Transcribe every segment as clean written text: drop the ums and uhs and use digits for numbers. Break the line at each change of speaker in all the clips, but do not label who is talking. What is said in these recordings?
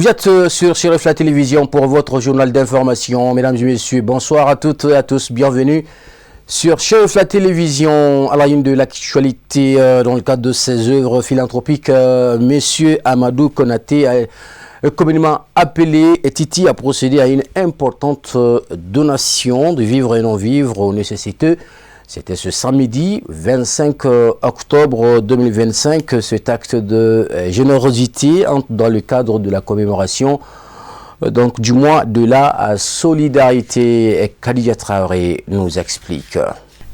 Vous êtes sur Chérif la télévision pour votre journal d'information. Mesdames et messieurs, bonsoir à toutes et à tous. Bienvenue sur Chérif la télévision. À la une de l'actualité, dans le cadre de ses œuvres philanthropiques, Monsieur Amadou Konaté, communément appelé Titi, a procédé à une importante donation de vivres et non-vivres aux nécessiteux. C'était ce samedi 25 octobre 2025. Cet acte de générosité entre dans le cadre de la commémoration du mois de la solidarité. Khadija Traoré nous explique.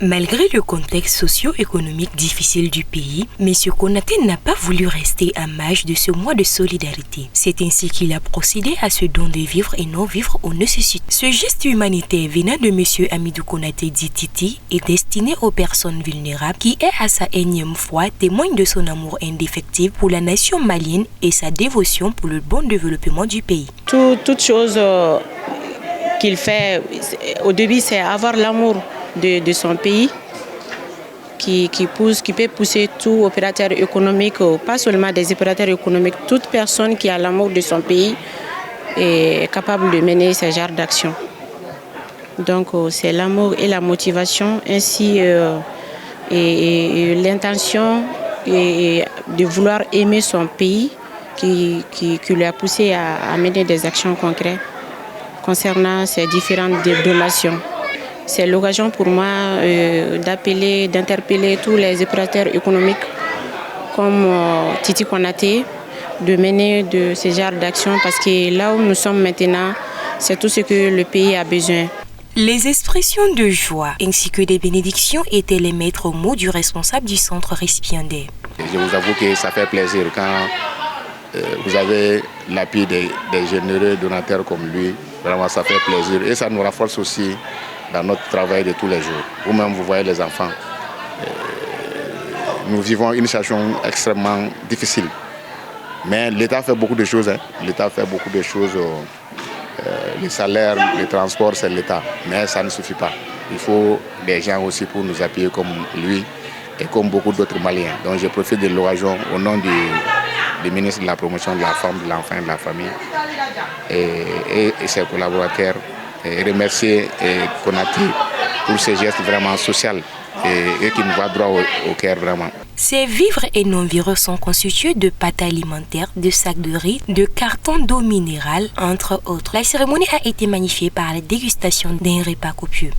Malgré le contexte socio-économique difficile du pays, M. Konaté n'a pas voulu rester à marge de ce mois de solidarité. C'est ainsi qu'il a procédé à ce don de vivres et non-vivres aux nécessiteux. Ce geste humanitaire venant de M. Amadou Konaté dit Titi est destiné aux personnes vulnérables qui est à sa énième fois témoigne de son amour indéfectible pour la nation malienne et sa dévotion pour le bon développement du pays.
Toute chose qu'il fait au début, c'est avoir l'amour de son pays qui peut pousser tout opérateur économique, pas seulement des opérateurs économiques, toute personne qui a l'amour de son pays est capable de mener ce genre d'action. Donc c'est l'amour et la motivation ainsi et l'intention de vouloir aimer son pays qui lui a poussé à mener des actions concrètes concernant ces différentes donations. C'est l'occasion pour moi d'interpeller tous les opérateurs économiques comme Titi Konaté, de mener de ce genre d'action parce que là où nous sommes maintenant, c'est tout ce que le pays a besoin.
Les expressions de joie ainsi que des bénédictions étaient les maîtres mots du responsable du centre récipiendaire.
Je vous avoue que ça fait plaisir quand vous avez l'appui des généreux donateurs comme lui. Vraiment, ça fait plaisir et ça nous renforce aussi dans notre travail de tous les jours. Vous-même, vous voyez les enfants. Nous vivons une situation extrêmement difficile. Mais l'État fait beaucoup de choses. L'État fait beaucoup de choses. Les salaires, les transports, c'est l'État. Mais ça ne suffit pas. Il faut des gens aussi pour nous appuyer comme lui et comme beaucoup d'autres Maliens. Donc je profite de l'occasion au nom du ministre de la Promotion de la Femme, de l'Enfant et de la Famille et ses collaborateurs. Et remercier Konaté pour ce geste vraiment social et qui nous va droit au cœur vraiment.
Ces vivres et non-vivres sont constitués de pâtes alimentaires, de sacs de riz, de cartons d'eau minérale, entre autres. La cérémonie a été magnifiée par la dégustation d'un repas copieux.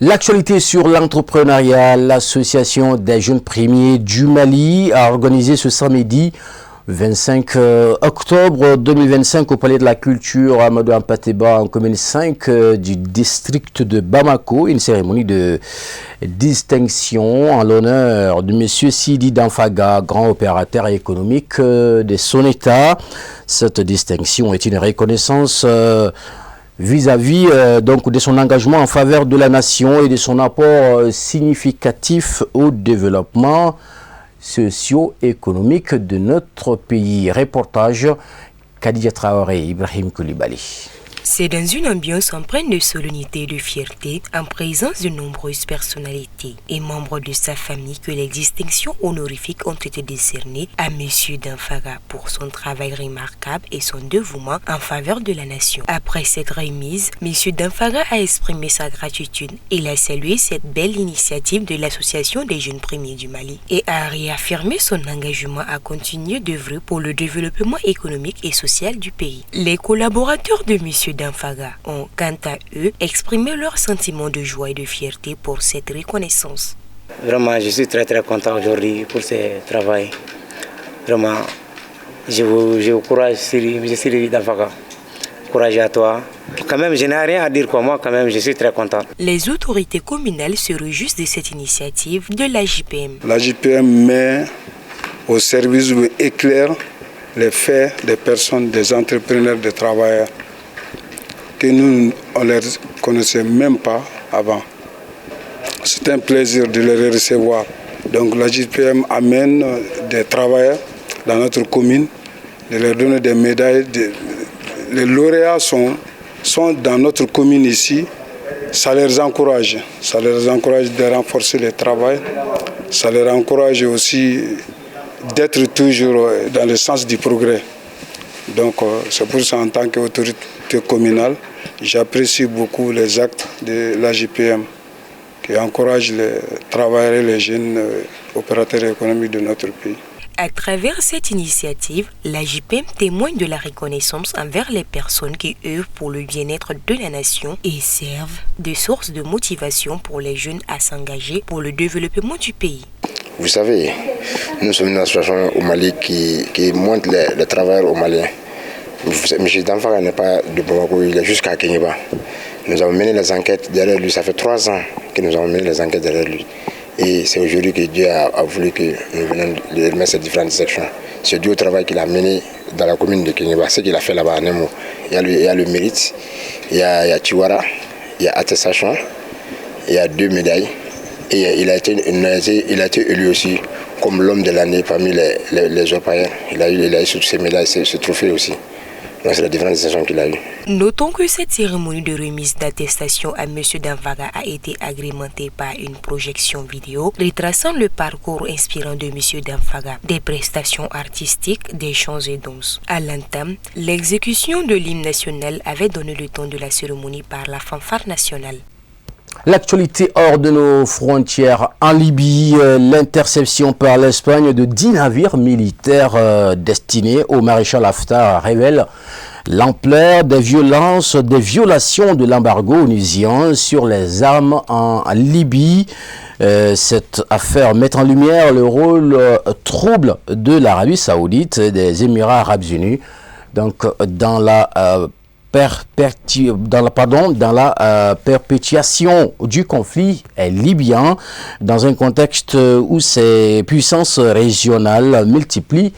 L'actualité sur l'entrepreneuriat, l'association des jeunes premiers du Mali a organisé ce samedi 25 octobre 2025 au Palais de la Culture Amadou Hampâté-Bâ en commune 5 du district de Bamako, une cérémonie de distinction en l'honneur de M. Sidi Danfaga, grand opérateur économique de son État. Cette distinction est une reconnaissance vis-à-vis donc de son engagement en faveur de la nation et de son apport significatif au développement socio-économique de notre pays. Reportage Khadija Traoré, Ibrahim Koulibaly.
C'est dans une ambiance empreinte de solennité et de fierté, en présence de nombreuses personnalités et membres de sa famille, que les distinctions honorifiques ont été décernées à M. Danfaga pour son travail remarquable et son dévouement en faveur de la nation. Après cette remise, M. Danfaga a exprimé sa gratitude. Il a salué cette belle initiative de l'Association des jeunes premiers du Mali et a réaffirmé son engagement à continuer d'œuvrer pour le développement économique et social du pays. Les collaborateurs de M. Danfaga ont, quant à eux, exprimé leur sentiment de joie et de fierté pour cette reconnaissance.
Vraiment, je suis très content aujourd'hui pour ce travail. Vraiment, je vous courage, Sidi Danfaga. Courage à toi. Quand même, je n'ai rien à dire pour moi, quand même, je suis très content.
Les autorités communales se réjouissent de cette initiative de la JPM.
La JPM met au service ou éclaire les faits des personnes, des entrepreneurs, des travailleurs que nous, on ne les connaissait même pas avant. C'est un plaisir de les recevoir. Donc la JPM amène des travailleurs dans notre commune, de leur donner des médailles. Les lauréats sont dans notre commune ici. Ça les encourage. Ça les encourage de renforcer le travail. Ça les encourage aussi d'être toujours dans le sens du progrès. Donc c'est pour ça, en tant qu'autorité communale, j'apprécie beaucoup les actes de l'AJPM qui encouragent les travailleurs et les jeunes opérateurs économiques de notre pays.
À travers cette initiative, l'AJPM témoigne de la reconnaissance envers les personnes qui œuvrent pour le bien-être de la nation et servent de source de motivation pour les jeunes à s'engager pour le développement du pays.
Vous savez, nous sommes une association au Mali qui montre les travailleurs au Mali. M. Danfaga n'est pas de Bamako, il est jusqu'à Kenyeba. Nous avons mené les enquêtes derrière lui, ça fait 3 ans que nous avons mené les enquêtes derrière lui. Et c'est aujourd'hui que Dieu a voulu que nous venions de remettre ces différentes sections. C'est dû au travail qu'il a mené dans la commune de Kenyeba, ce qu'il a fait là-bas à Nemo. Il y a le mérite, il y a Chiwara, il y a attestation, il y a 2 médailles. Et il a été élu aussi comme l'homme de l'année parmi les orpailleurs. Il a eu ces médailles, ce trophée aussi. Donc c'est la différente distinction qu'il a eu.
Notons que cette cérémonie de remise d'attestation à M. Danfaga a été agrémentée par une projection vidéo retraçant le parcours inspirant de M. Danfaga, des prestations artistiques, des chants et danses. À l'entame, l'exécution de l'hymne national avait donné le ton de la cérémonie par la fanfare nationale.
L'actualité hors de nos frontières en Libye, l'interception par l'Espagne de 10 navires militaires destinés au maréchal Haftar révèle l'ampleur des violations de l'embargo onusien sur les armes en Libye. Cette affaire met en lumière le rôle trouble de l'Arabie Saoudite et des Émirats Arabes Unis dans la perpétuation du conflit libyen dans un contexte où ces puissances régionales multiplient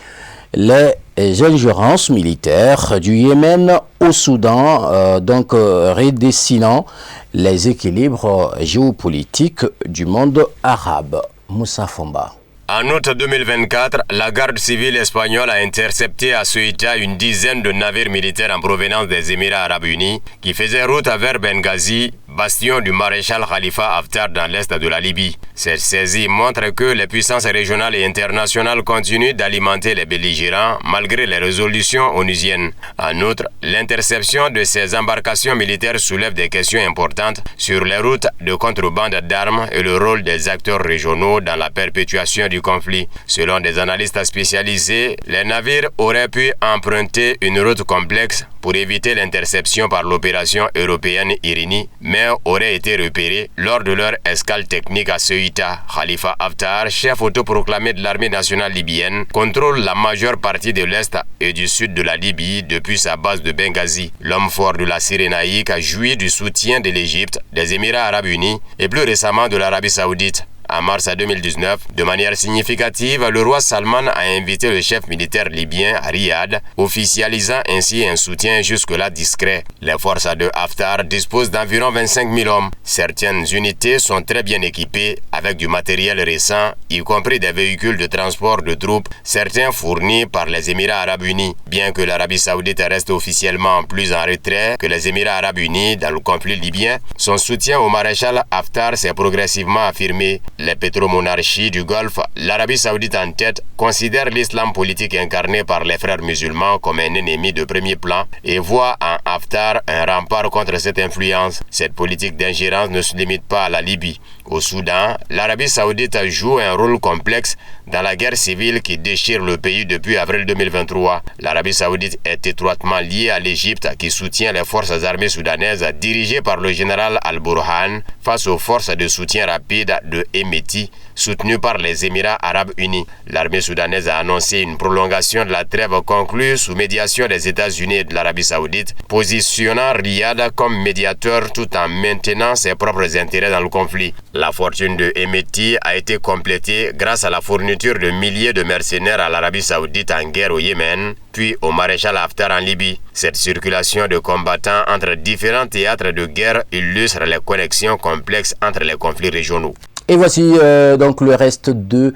les ingérences militaires du Yémen au Soudan, redessinant les équilibres géopolitiques du monde arabe. Moussa Fomba.
En août 2024, la garde civile espagnole a intercepté à Ceuta une dizaine de navires militaires en provenance des Émirats Arabes Unis qui faisaient route vers Benghazi, bastion du maréchal Khalifa Haftar dans l'est de la Libye. Cette saisie montre que les puissances régionales et internationales continuent d'alimenter les belligérants malgré les résolutions onusiennes. En outre, l'interception de ces embarcations militaires soulève des questions importantes sur les routes de contrebande d'armes et le rôle des acteurs régionaux dans la perpétuation du conflit. Selon des analystes spécialisés, les navires auraient pu emprunter une route complexe pour éviter l'interception par l'opération européenne Irini, mais auraient été repérés lors de leur escale technique à Ceuta. Khalifa Haftar, chef autoproclamé de l'armée nationale libyenne, contrôle la majeure partie de l'est et du sud de la Libye depuis sa base de Benghazi. L'homme fort de la Cyrénaïque a joui du soutien de l'Égypte, des Émirats Arabes Unis et plus récemment de l'Arabie Saoudite. En mars 2019, de manière significative, le roi Salman a invité le chef militaire libyen à Riyad, officialisant ainsi un soutien jusque-là discret. Les forces de Haftar disposent d'environ 25 000 hommes. Certaines unités sont très bien équipées avec du matériel récent, y compris des véhicules de transport de troupes, certains fournis par les Émirats Arabes Unis. Bien que l'Arabie Saoudite reste officiellement plus en retrait que les Émirats Arabes Unis dans le conflit libyen, son soutien au maréchal Haftar s'est progressivement affirmé. Les pétromonarchies du Golfe, l'Arabie Saoudite en tête, considèrent l'islam politique incarné par les frères musulmans comme un ennemi de premier plan et voit en Haftar un rempart contre cette influence. Cette politique d'ingérence ne se limite pas à la Libye. Au Soudan, l'Arabie Saoudite joue un rôle complexe dans la guerre civile qui déchire le pays depuis avril 2023. L'Arabie Saoudite est étroitement liée à l'Égypte qui soutient les forces armées soudanaises dirigées par le général Al-Burhan face aux forces de soutien rapide de Hemeti soutenues par les Émirats Arabes Unis. L'armée soudanaise a annoncé une prolongation de la trêve conclue sous médiation des États-Unis et de l'Arabie Saoudite, positionnant Riyad comme médiateur tout en maintenant ses propres intérêts dans le conflit. La fortune de Hemeti a été complétée grâce à la fourniture de milliers de mercenaires à l'Arabie Saoudite en guerre au Yémen, puis au maréchal Haftar en Libye. Cette circulation de combattants entre différents théâtres de guerre illustre les connexions complexes entre les conflits régionaux.
Et voici donc le reste de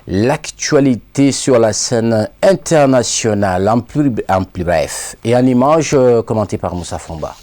l'actualité sur la scène internationale en plus bref et en images commentées par Moussa Fomba.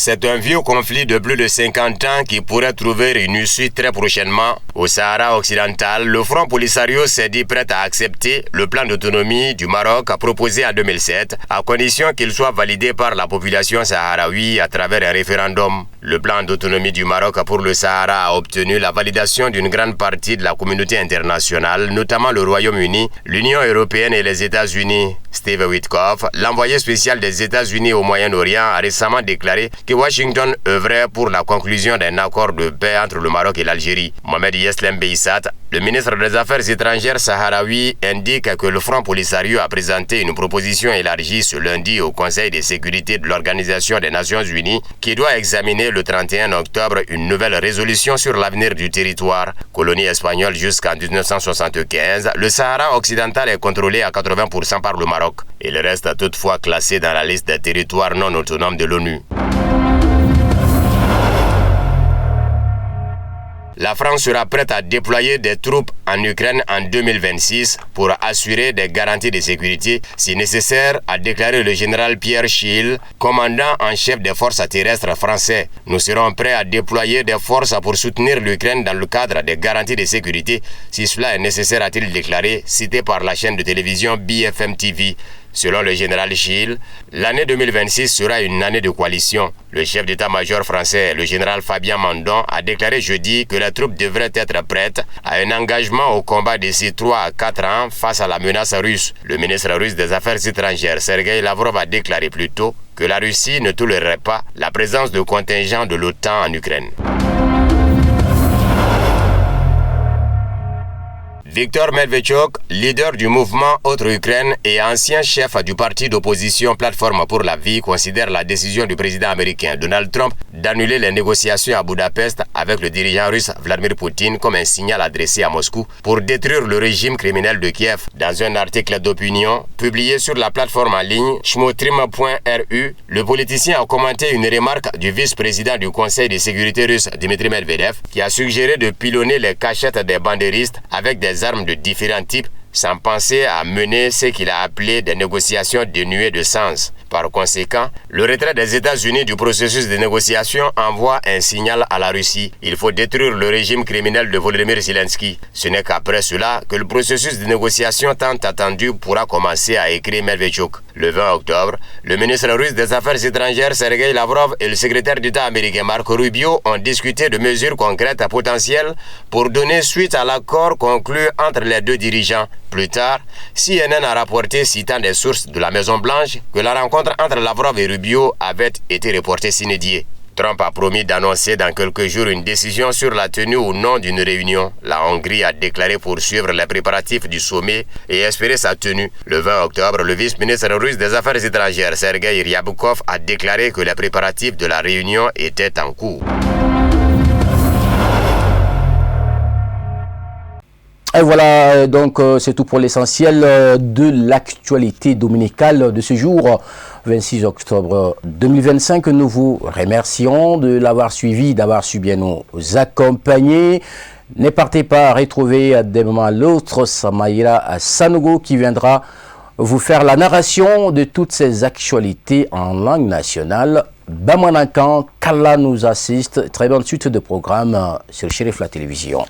C'est un vieux conflit de plus de 50 ans qui pourrait trouver une issue très prochainement. Au Sahara occidental, le Front Polisario s'est dit prêt à accepter le plan d'autonomie du Maroc proposé en 2007, à condition qu'il soit validé par la population saharaoui à travers un référendum. Le plan d'autonomie du Maroc pour le Sahara a obtenu la validation d'une grande partie de la communauté internationale, notamment le Royaume-Uni, l'Union européenne et les États-Unis. Steve Witkoff, l'envoyé spécial des États-Unis au Moyen-Orient, a récemment déclaré que Washington œuvrait pour la conclusion d'un accord de paix entre le Maroc et l'Algérie. Mohamed Yeslem Beissat, le ministre des Affaires étrangères sahraoui, indique que le Front Polisario a présenté une proposition élargie ce lundi au Conseil de sécurité de l'Organisation des Nations Unies qui doit examiner le 31 octobre une nouvelle résolution sur l'avenir du territoire. Colonie espagnole jusqu'en 1975, le Sahara occidental est contrôlé à 80% par le Maroc. Il reste toutefois classé dans la liste des territoires non autonomes de l'ONU. La France sera prête à déployer des troupes en Ukraine en 2026 pour assurer des garanties de sécurité si nécessaire, a déclaré le général Pierre Schill, commandant en chef des forces terrestres français. Nous serons prêts à déployer des forces pour soutenir l'Ukraine dans le cadre des garanties de sécurité si cela est nécessaire, a-t-il déclaré, cité par la chaîne de télévision BFM TV. Selon le général Schill, l'année 2026 sera une année de coalition. Le chef d'état-major français, le général Fabien Mandon, a déclaré jeudi que les troupes devraient être prêtes à un engagement au combat d'ici 3 à 4 ans face à la menace russe. Le ministre russe des Affaires étrangères, Sergei Lavrov, a déclaré plus tôt que la Russie ne tolérerait pas la présence de contingents de l'OTAN en Ukraine. Viktor Medvedchuk, leader du mouvement Autre Ukraine et ancien chef du parti d'opposition Plateforme pour la vie, considère la décision du président américain Donald Trump d'annuler les négociations à Budapest avec le dirigeant russe Vladimir Poutine comme un signal adressé à Moscou pour détruire le régime criminel de Kiev. Dans un article d'opinion publié sur la plateforme en ligne shmotrim.ru, le politicien a commenté une remarque du vice-président du Conseil de sécurité russe Dmitry Medvedev qui a suggéré de pilonner les cachettes des bandéristes avec des armes de différents types sans penser à mener ce qu'il a appelé des négociations dénuées de sens. Par conséquent, le retrait des États-Unis du processus de négociation envoie un signal à la Russie. Il faut détruire le régime criminel de Volodymyr Zelensky. Ce n'est qu'après cela que le processus de négociation tant attendu pourra commencer, a écrit Medvedchuk. Le 20 octobre, le ministre russe des Affaires étrangères Sergei Lavrov et le secrétaire d'État américain Marco Rubio ont discuté de mesures concrètes potentielles pour donner suite à l'accord conclu entre les deux dirigeants. Plus tard, CNN a rapporté, citant des sources de la Maison-Blanche, que la rencontre entre Lavrov et Rubio avait été reportée sine die. Trump a promis d'annoncer dans quelques jours une décision sur la tenue ou non d'une réunion. La Hongrie a déclaré poursuivre les préparatifs du sommet et espérer sa tenue. Le 20 octobre, le vice-ministre russe des Affaires étrangères Sergei Ryabkov a déclaré que les préparatifs de la réunion étaient en cours.
Et voilà, donc c'est tout pour l'essentiel de l'actualité dominicale de ce jour, 26 octobre 2025. Nous vous remercions de l'avoir suivi, d'avoir su bien nous accompagner. Ne partez pas à retrouver d'un moment à l'autre Samaïra Sanogo qui viendra vous faire la narration de toutes ces actualités en langue nationale. Bamanakan, Kala nous assiste. Très bonne suite de programme sur Chérif la télévision.